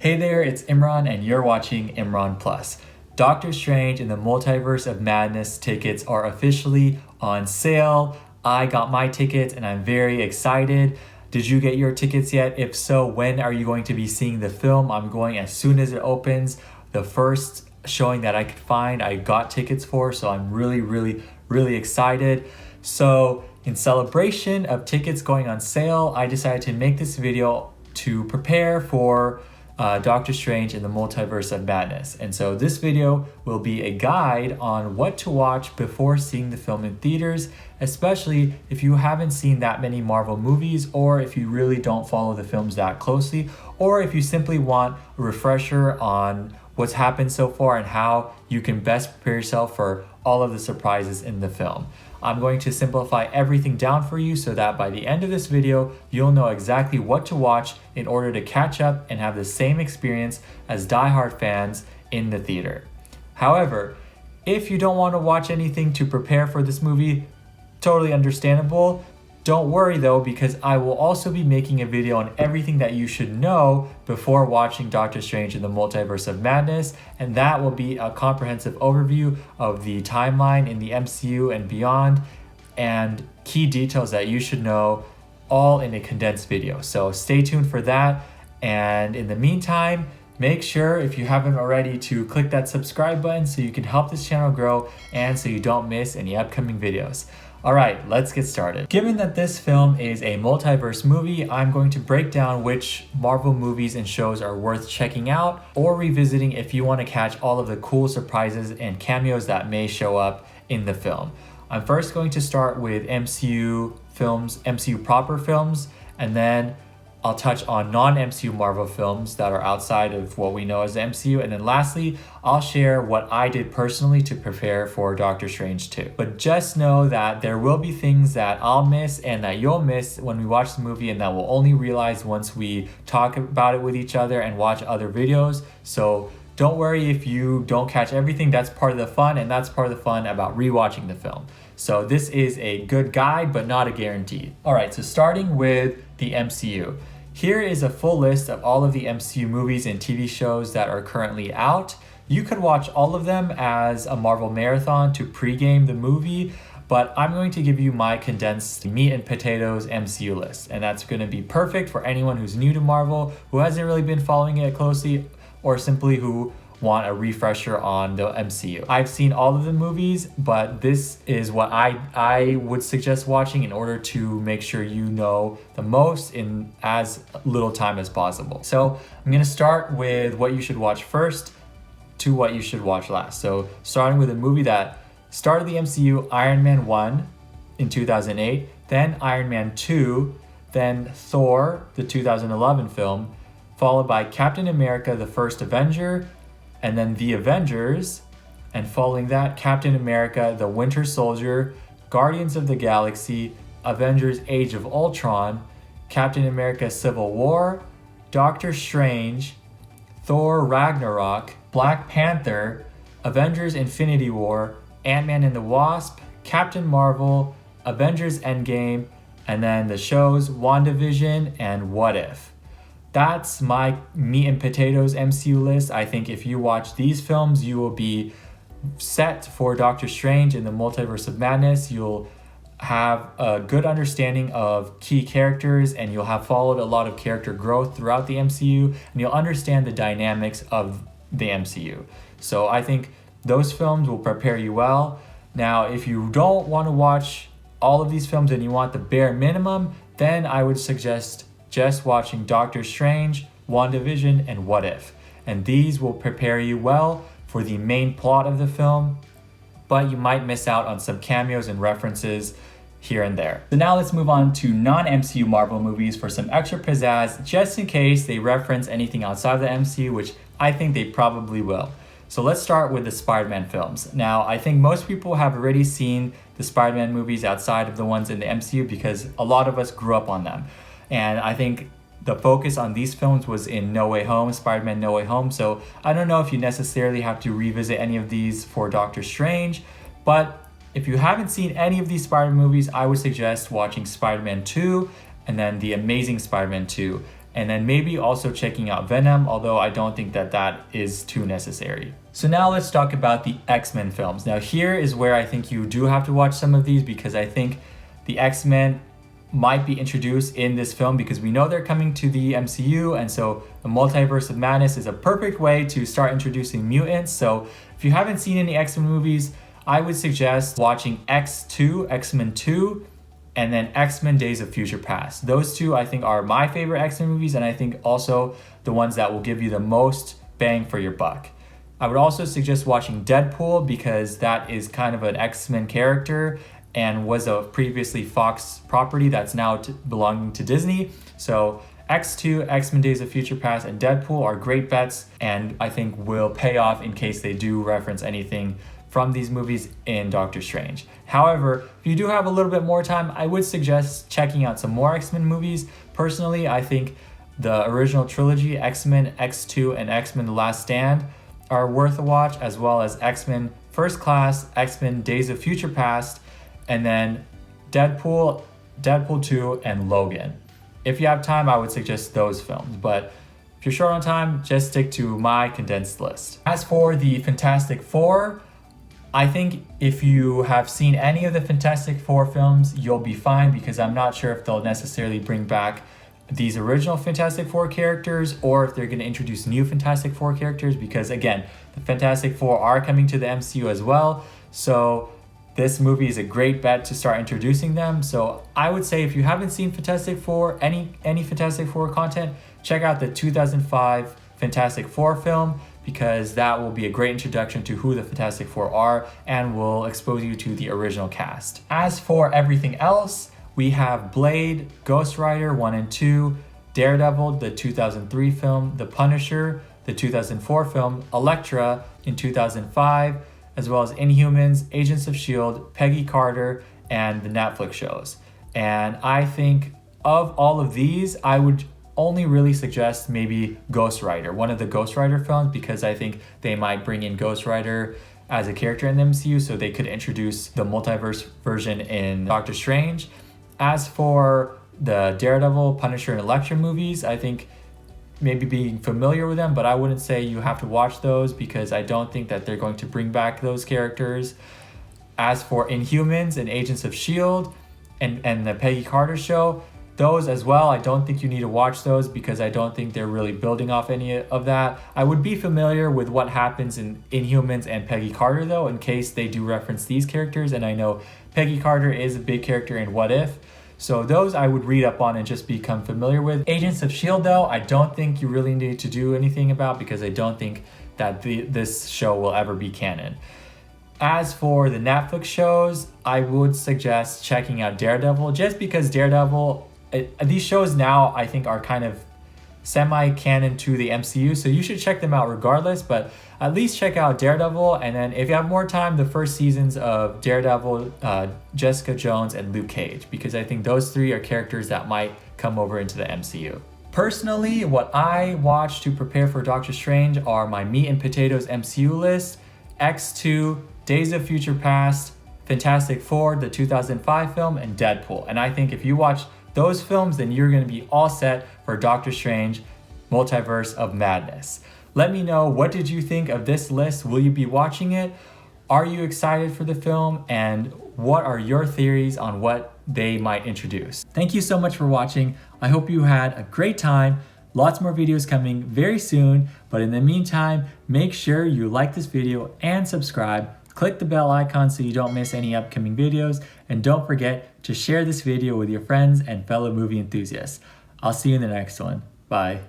Hey there, it's Imran and you're watching Imran Plus. Doctor Strange and the Multiverse of Madness tickets are officially on sale. I got my tickets and I'm very excited. Did you get your tickets yet? If so, when are you going to be seeing the film? I'm going as soon as it opens. The first showing that I could find, I got tickets for, so I'm really excited. So in celebration of tickets going on sale, I decided to make this video to prepare for Doctor Strange in the Multiverse of Madness. And so this video will be a guide on what to watch before seeing the film in theaters, especially if you haven't seen that many Marvel movies, or if you really don't follow the films that closely, or if you simply want a refresher on what's happened so far and how you can best prepare yourself for all of the surprises in the film. I'm going to simplify everything down for you so that by the end of this video, you'll know exactly what to watch in order to catch up and have the same experience as diehard fans in the theater. However, if you don't want to watch anything to prepare for this movie, totally understandable. Don't worry though, because I will also be making a video on everything that you should know before watching Doctor Strange in the Multiverse of Madness, and that will be a comprehensive overview of the timeline in the MCU and beyond, and key details that you should know, all in a condensed video. So stay tuned for that, and in the meantime, make sure, if you haven't already, to click that subscribe button so you can help this channel grow and so you don't miss any upcoming videos. Alright, let's get started. Given that this film is a multiverse movie, I'm going to break down which Marvel movies and shows are worth checking out or revisiting if you want to catch all of the cool surprises and cameos that may show up in the film. I'm first going to start with MCU films, MCU proper films, and then I'll touch on non-MCU Marvel films that are outside of what we know as the MCU. And then lastly, I'll share what I did personally to prepare for Doctor Strange 2. But just know that there will be things that I'll miss and that you'll miss when we watch the movie, and that we'll only realize once we talk about it with each other and watch other videos. So don't worry if you don't catch everything. That's part of the fun, and that's part of the fun about rewatching the film. So this is a good guide, but not a guarantee. All right, so starting with the MCU. Here is a full list of all of the MCU movies and TV shows that are currently out. You could watch all of them as a Marvel marathon to pregame the movie, but I'm going to give you my condensed meat and potatoes MCU list. And that's going to be perfect for anyone who's new to Marvel, who hasn't really been following it closely, or simply who want a refresher on the MCU. I've seen all of the movies, but this is what I would suggest watching in order to make sure you know the most in as little time as possible. So I'm gonna start with what you should watch first to what you should watch last. So starting with a movie that started the MCU, Iron Man 1 in 2008, then Iron Man 2, then Thor, the 2011 film, followed by Captain America, the First Avenger, and then The Avengers, and following that, Captain America, The Winter Soldier, Guardians of the Galaxy, Avengers Age of Ultron, Captain America Civil War, Doctor Strange, Thor Ragnarok, Black Panther, Avengers Infinity War, Ant-Man and the Wasp, Captain Marvel, Avengers Endgame, and then the shows WandaVision and What If. That's my meat and potatoes MCU list. I think if you watch these films, you will be set for Doctor Strange in the Multiverse of Madness. You'll have a good understanding of key characters, and you'll have followed a lot of character growth throughout the MCU, and you'll understand the dynamics of the MCU. So I think those films will prepare you well. Now, if you don't want to watch all of these films and you want the bare minimum, then I would suggest just watching Doctor Strange, WandaVision, and What If. And these will prepare you well for the main plot of the film, but you might miss out on some cameos and references here and there. So now let's move on to non-MCU Marvel movies for some extra pizzazz, just in case they reference anything outside of the MCU, which I think they probably will. So let's start with the Spider-Man films. Now, I think most people have already seen the Spider-Man movies outside of the ones in the MCU because a lot of us grew up on them. And I think the focus on these films was in No Way Home, Spider-Man No Way Home. So I don't know if you necessarily have to revisit any of these for Doctor Strange, but if you haven't seen any of these Spider-Man movies, I would suggest watching Spider-Man 2 and then The Amazing Spider-Man 2. and then maybe also checking out Venom, although I don't think that that is too necessary. So now let's talk about the X-Men films. Now here is where I think you do have to watch some of these, because I think the X-Men might be introduced in this film because we know they're coming to the MCU, and so the Multiverse of Madness is a perfect way to start introducing mutants. So if you haven't seen any X-Men movies, I would suggest watching X2, X-Men 2, and then X-Men Days of Future Past. Those two I think are my favorite X-Men movies, and I think also the ones that will give you the most bang for your buck. I would also suggest watching Deadpool because that is kind of an X-Men character and was a previously Fox property that's now belonging to Disney. So X2, X-Men Days of Future Past, and Deadpool are great bets, and I think will pay off in case they do reference anything from these movies in Doctor Strange. However, if you do have a little bit more time, I would suggest checking out some more X-Men movies. Personally, I think the original trilogy, X-Men X2 and X-Men The Last Stand, are worth a watch, as well as X-Men First Class, X-Men Days of Future Past, and then Deadpool, Deadpool 2, and Logan. If you have time, I would suggest those films, but if you're short on time, just stick to my condensed list. As for the Fantastic Four, I think if you have seen any of the Fantastic Four films, you'll be fine, because I'm not sure if they'll necessarily bring back these original Fantastic Four characters or if they're going to introduce new Fantastic Four characters, because again, the Fantastic Four are coming to the MCU as well. So this movie is a great bet to start introducing them. So I would say if you haven't seen Fantastic Four, any Fantastic Four content, check out the 2005 Fantastic Four film, because that will be a great introduction to who the Fantastic Four are and will expose you to the original cast. As for everything else, we have Blade, Ghost Rider 1 and 2, Daredevil, the 2003 film, The Punisher, the 2004 film, Elektra in 2005, as well as Inhumans, Agents of S.H.I.E.L.D., Peggy Carter, and the Netflix shows. And I think of all of these, I would only really suggest maybe Ghost Rider, one of the Ghost Rider films, because I think they might bring in Ghost Rider as a character in the MCU, so they could introduce the multiverse version in Doctor Strange. As for the Daredevil, Punisher, and Elektra movies, I think maybe being familiar with them, but I wouldn't say you have to watch those because I don't think that they're going to bring back those characters. As for Inhumans and Agents of S.H.I.E.L.D. and the Peggy Carter show, those as well, I don't think you need to watch those because I don't think they're really building off any of that. I would be familiar with what happens in Inhumans and Peggy Carter though, in case they do reference these characters, and I know Peggy Carter is a big character in What If. So those I would read up on and just become familiar with. Agents of S.H.I.E.L.D. though, I don't think you really need to do anything about, because I don't think that this show will ever be canon. As for the Netflix shows, I would suggest checking out Daredevil, just because Daredevil, these shows now I think are kind of semi-canon to the MCU, so you should check them out regardless, but at least check out Daredevil, and then if you have more time, the first seasons of Daredevil, Jessica Jones, and Luke Cage, because I think those three are characters that might come over into the MCU. Personally, what I watch to prepare for Doctor Strange are my meat and potatoes MCU list, X2, Days of Future Past, Fantastic Four, the 2005 film, and Deadpool. And I think if you watch those films, then you're going to be all set for Doctor Strange Multiverse of Madness. Let me know, what did you think of this list? Will you be watching it? Are you excited for the film? And what are your theories on what they might introduce? Thank you so much for watching. I hope you had a great time. Lots more videos coming very soon. But in the meantime, make sure you like this video and subscribe. Click the bell icon so you don't miss any upcoming videos. And don't forget to share this video with your friends and fellow movie enthusiasts. I'll see you in the next one. Bye.